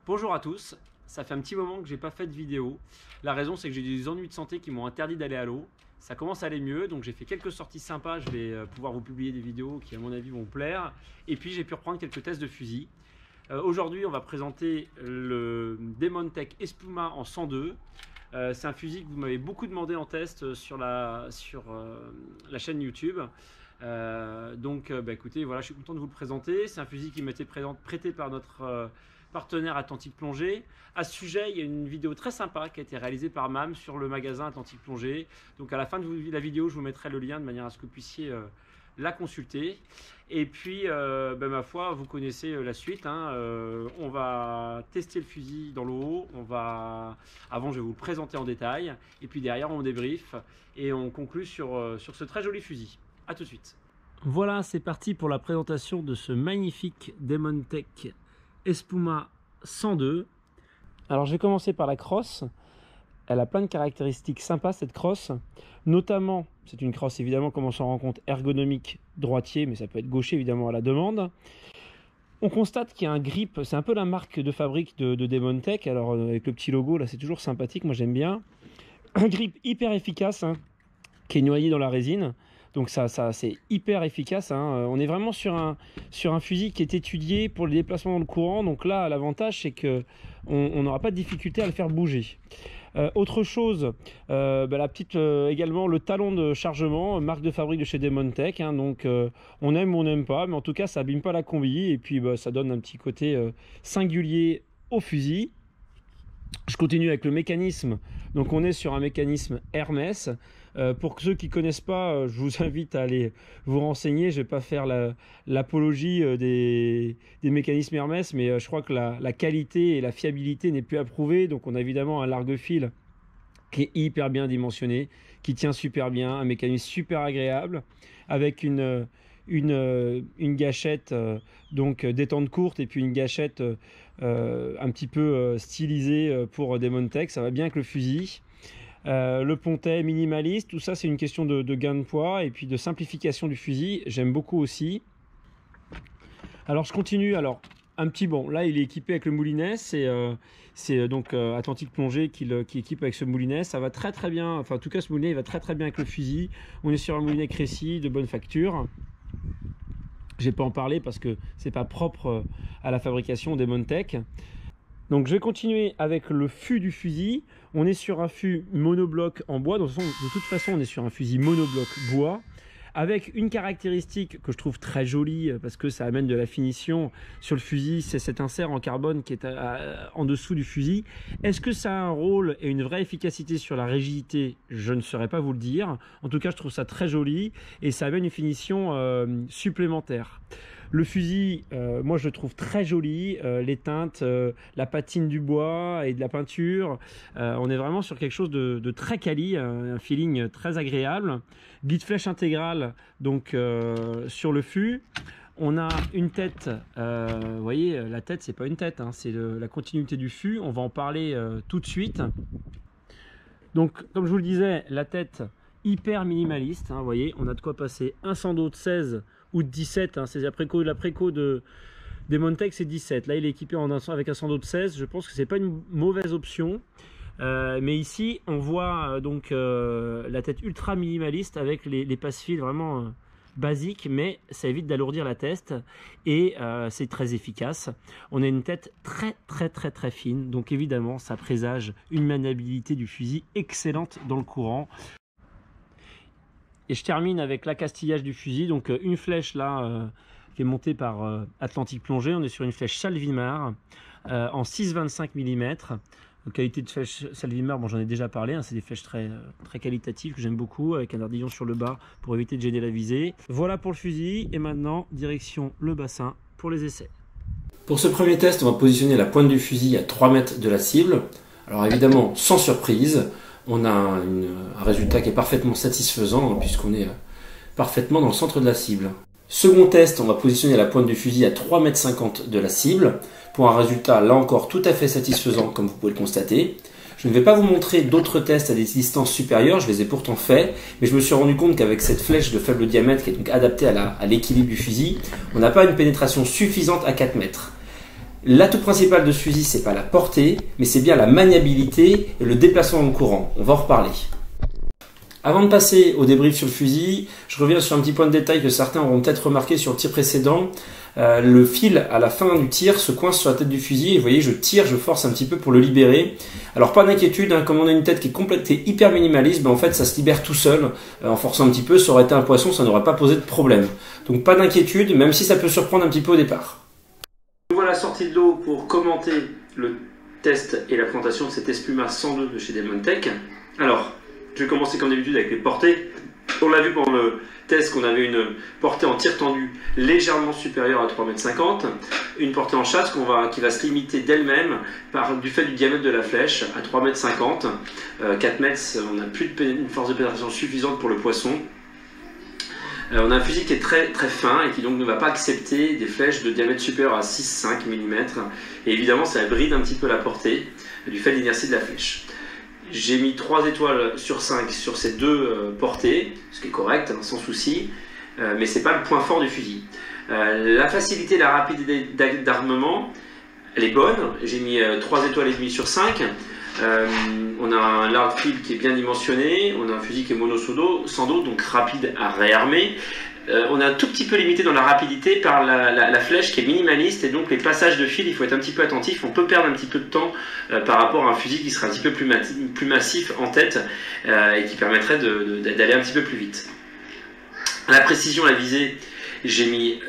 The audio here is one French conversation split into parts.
Bonjour à tous, ça fait un petit moment que j'ai pas fait de vidéo. La raison c'est que j'ai des ennuis de santé qui m'ont interdit d'aller à l'eau. Ça commence à aller mieux, donc j'ai fait quelques sorties sympas, je vais pouvoir vous publier des vidéos qui à mon avis vont vous plaire. Et puis j'ai pu reprendre quelques tests de fusil. Aujourd'hui on va présenter le Demontech Espuma en 102. C'est un fusil que vous m'avez beaucoup demandé en test sur la chaîne YouTube. Écoutez, voilà, je suis content de vous le présenter. C'est un fusil qui m'a été prêté par notre partenaire Atlantique Plongée. À ce sujet, il y a une vidéo très sympa qui a été réalisée par MAM sur le magasin Atlantique Plongée. Donc à la fin de la vidéo, je vous mettrai le lien de manière à ce que vous puissiez la consulter. Et puis, ma foi, vous connaissez la suite. On va tester le fusil dans l'eau. Avant, je vais vous le présenter en détail. Et puis derrière, on débrief et on conclut sur ce très joli fusil. A tout de suite. Voilà, c'est parti pour la présentation de ce magnifique Demontech Espuma 102. Alors, je vais commencer par la crosse. Elle a plein de caractéristiques sympas, cette crosse. Notamment, c'est une crosse évidemment, comme on s'en rend compte, ergonomique droitier, mais ça peut être gaucher évidemment à la demande. On constate qu'il y a un grip, c'est un peu la marque de fabrique de Demontech. Alors avec le petit logo là, c'est toujours sympathique, moi j'aime bien. Un grip hyper efficace, qui est noyé dans la résine. Donc ça c'est hyper efficace. On est vraiment sur un fusil qui est étudié pour le déplacement dans le courant. Donc là, l'avantage c'est que on n'aura pas de difficulté à le faire bouger. Autre chose, également le talon de chargement, marque de fabrique de chez Demontech. Donc on aime ou on n'aime pas, mais en tout cas ça abîme pas la combi et puis ça donne un petit côté singulier au fusil. Je continue avec le mécanisme. Donc on est sur un mécanisme Hermès. Pour ceux qui ne connaissent pas, je vous invite à aller vous renseigner. Je ne vais pas faire l'apologie des mécanismes Hermès, mais je crois que la qualité et la fiabilité n'est plus approuvée. Donc on a évidemment un largue-fil qui est hyper bien dimensionné, qui tient super bien, un mécanisme super agréable, avec une gâchette détente courte et puis une gâchette un petit peu stylisée pour Demontech. Ça va bien avec le fusil. Le pontet minimaliste, tout ça c'est une question de gain de poids et puis de simplification du fusil. J'aime beaucoup aussi. Alors je continue. Alors là il est équipé avec le moulinet. C'est donc Atlantique Plongée qui équipe avec ce moulinet. Ça va très très bien. Enfin en tout cas ce moulinet il va très très bien avec le fusil. On est sur un moulinet Crécy de bonne facture. Je n'ai pas en parler parce que c'est pas propre à la fabrication Demontech. Donc je vais continuer avec le fût du fusil. On est sur un fût monobloc en bois. De toute façon, on est sur un fusil monobloc bois. Avec une caractéristique que je trouve très jolie parce que ça amène de la finition sur le fusil, c'est cet insert en carbone qui est en dessous du fusil. Est-ce que ça a un rôle et une vraie efficacité sur la rigidité? Je ne saurais pas vous le dire. En tout cas, je trouve ça très joli et ça amène une finition supplémentaire. Le fusil, moi je le trouve très joli, les teintes, la patine du bois et de la peinture, on est vraiment sur quelque chose de très quali, un feeling très agréable. Guide flèche intégrale donc sur le fût. On a une tête, vous voyez la tête c'est pas une tête, c'est la continuité du fût, on va en parler tout de suite. Donc comme je vous le disais, la tête hyper minimaliste, vous voyez, on a de quoi passer un sando de 16 ou de 17, c'est la préco de Demontech, c'est 17. Là il est équipé avec un sando de 16, je pense que c'est pas une mauvaise option. Mais ici on voit la tête ultra minimaliste avec les passe-fils vraiment basiques, mais ça évite d'alourdir la tête et c'est très efficace. On a une tête très très très très fine, donc évidemment ça présage une maniabilité du fusil excellente dans le courant. Et je termine avec l'accastillage du fusil, donc une flèche là qui est montée par Atlantique Plongée. On est sur une flèche Salvimar en 6,25 mm. Qualité de flèche Salvimar, bon, j'en ai déjà parlé, c'est des flèches très qualitatives que j'aime beaucoup, avec un ardillon sur le bas pour éviter de gêner la visée. Voilà pour le fusil, et maintenant direction le bassin pour les essais. Pour ce premier test, on va positionner la pointe du fusil à 3 mètres de la cible. Alors évidemment, sans surprise, on a un résultat qui est parfaitement satisfaisant puisqu'on est parfaitement dans le centre de la cible. Second test, on va positionner la pointe du fusil à 3,50 m de la cible pour un résultat là encore tout à fait satisfaisant comme vous pouvez le constater. Je ne vais pas vous montrer d'autres tests à des distances supérieures, je les ai pourtant faits, mais je me suis rendu compte qu'avec cette flèche de faible diamètre qui est donc adaptée à l'équilibre du fusil, on n'a pas une pénétration suffisante à 4 mètres. L'atout principal de ce fusil, c'est pas la portée, mais c'est bien la maniabilité et le déplacement dans le courant. On va en reparler. Avant de passer au débrief sur le fusil, je reviens sur un petit point de détail que certains auront peut-être remarqué sur le tir précédent. Le fil à la fin du tir se coince sur la tête du fusil et vous voyez, je tire, je force un petit peu pour le libérer. Alors pas d'inquiétude, hein, comme on a une tête qui est hyper minimaliste, en fait ça se libère tout seul en forçant un petit peu. Ça aurait été un poisson, ça n'aurait pas posé de problème. Donc pas d'inquiétude, même si ça peut surprendre un petit peu au départ. Voilà sortie de l'eau pour commenter le test et la présentation de cet Espuma 102 de chez Demontech. Alors, je vais commencer comme d'habitude avec les portées. On l'a vu pendant le test qu'on avait une portée en tir tendu légèrement supérieure à 3,50 m, une portée en chasse qui va se limiter d'elle-même du fait du diamètre de la flèche à 3,50 m. 4 mètres, on n'a plus une force de pénétration suffisante pour le poisson. On a un fusil qui est très fin et qui donc ne va pas accepter des flèches de diamètre supérieur à 6-5 mm. Et évidemment, ça bride un petit peu la portée du fait de l'inertie de la flèche. J'ai mis 3 étoiles sur 5 sur ces deux portées, ce qui est correct, hein, sans souci, mais ce n'est pas le point fort du fusil. La facilité, la rapidité d'armement, elle est bonne. J'ai mis 3 étoiles et demie sur 5. On a un large field qui est bien dimensionné, on a un fusil qui est mono sans dos, donc rapide à réarmer. On est un tout petit peu limité dans la rapidité par la flèche qui est minimaliste et donc les passages de fil, il faut être un petit peu attentif. On peut perdre un petit peu de temps par rapport à un fusil qui sera un petit peu plus massif en tête et qui permettrait d'aller un petit peu plus vite. La précision, la visée, j'ai mis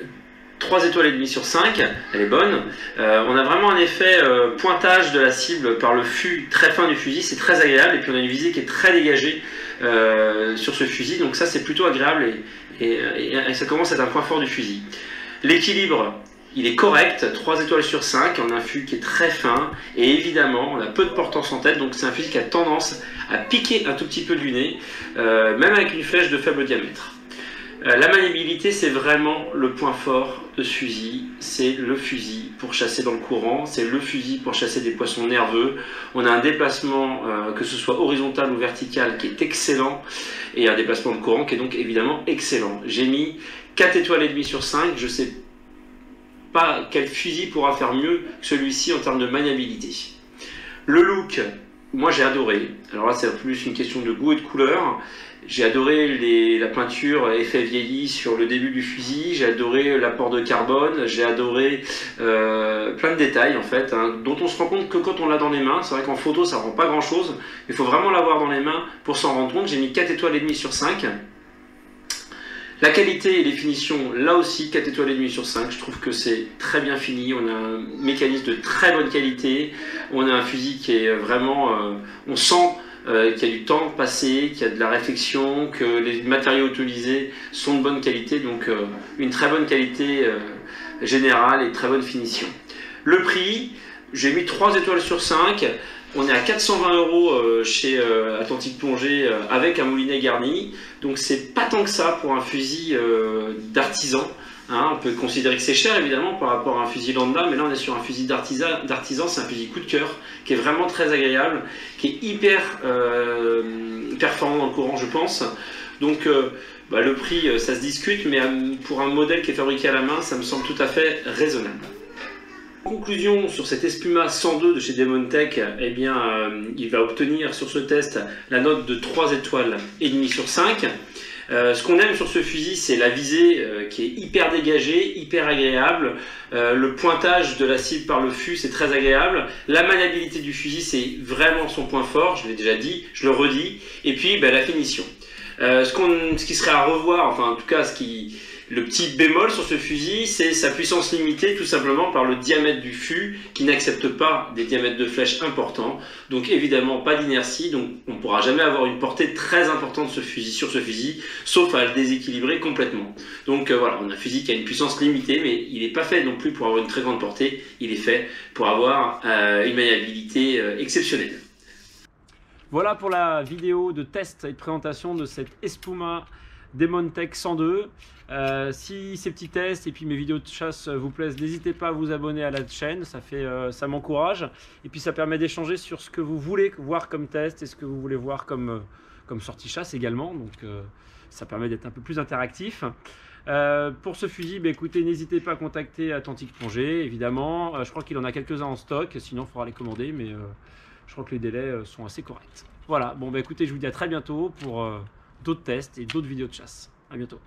3 étoiles et demie sur 5, elle est bonne. On a vraiment un effet pointage de la cible par le fût très fin du fusil, c'est très agréable. Et puis on a une visée qui est très dégagée sur ce fusil, donc ça c'est plutôt agréable et ça commence à être un point fort du fusil. L'équilibre, il est correct, 3 étoiles sur 5, on a un fusil qui est très fin et évidemment on a peu de portance en tête, donc c'est un fusil qui a tendance à piquer un tout petit peu du nez, même avec une flèche de faible diamètre. La maniabilité, c'est vraiment le point fort de ce fusil. C'est le fusil pour chasser dans le courant, c'est le fusil pour chasser des poissons nerveux. On a un déplacement, que ce soit horizontal ou vertical, qui est excellent, et un déplacement de courant qui est donc évidemment excellent. J'ai mis 4 étoiles et demie sur 5, je ne sais pas quel fusil pourra faire mieux que celui-ci en termes de maniabilité. Le look, moi j'ai adoré. Alors là, c'est plus une question de goût et de couleur. J'ai adoré la peinture effet vieilli sur le début du fusil, j'ai adoré l'apport de carbone, j'ai adoré plein de détails en fait, hein, dont on se rend compte que quand on l'a dans les mains. C'est vrai qu'en photo ça rend pas grand chose, il faut vraiment l'avoir dans les mains pour s'en rendre compte. J'ai mis 4 étoiles et demie sur 5. La qualité et les finitions, là aussi 4 étoiles et demie sur 5, je trouve que c'est très bien fini. On a un mécanisme de très bonne qualité, on a un fusil qui est vraiment, on sent qu'il y a du temps passé, qu'il y a de la réflexion, que les matériaux utilisés sont de bonne qualité, donc une très bonne qualité générale et très bonne finition. Le prix, j'ai mis 3 étoiles sur 5, on est à 420 € chez Atlantique Plongée avec un moulinet garni, donc c'est pas tant que ça pour un fusil d'artisan. Hein, on peut considérer que c'est cher évidemment par rapport à un fusil lambda, mais là on est sur un fusil d'artisan, c'est un fusil coup de cœur qui est vraiment très agréable, qui est hyper performant dans le courant je pense. Donc le prix ça se discute, mais pour un modèle qui est fabriqué à la main, ça me semble tout à fait raisonnable. En conclusion, sur cet Espuma 102 de chez Demontech, eh bien, il va obtenir sur ce test la note de 3 étoiles et demie sur 5. Ce qu'on aime sur ce fusil, c'est la visée qui est hyper dégagée, hyper agréable. Le pointage de la cible par le fût, c'est très agréable. La maniabilité du fusil, c'est vraiment son point fort, je l'ai déjà dit, je le redis. Et puis la finition. Ce qui serait à revoir, enfin en tout cas le petit bémol sur ce fusil, c'est sa puissance limitée tout simplement par le diamètre du fût qui n'accepte pas des diamètres de flèche importants. Donc évidemment pas d'inertie, donc on ne pourra jamais avoir une portée très importante sur ce fusil, sauf à le déséquilibrer complètement. Donc voilà, on a un fusil qui a une puissance limitée, mais il n'est pas fait non plus pour avoir une très grande portée, il est fait pour avoir une maniabilité exceptionnelle. Voilà pour la vidéo de test et de présentation de cette Espuma Demontech 102. Si ces petits tests et puis mes vidéos de chasse vous plaisent, n'hésitez pas à vous abonner à la chaîne, ça m'encourage et puis ça permet d'échanger sur ce que vous voulez voir comme test et ce que vous voulez voir comme sortie chasse également, donc ça permet d'être un peu plus interactif. Pour ce fusil, écoutez, n'hésitez pas à contacter Atlantique Plongée, évidemment. Je crois qu'il en a quelques-uns en stock, sinon il faudra les commander, mais je crois que les délais sont assez corrects. Voilà, bon écoutez, je vous dis à très bientôt pour d'autres tests et d'autres vidéos de chasse. À bientôt.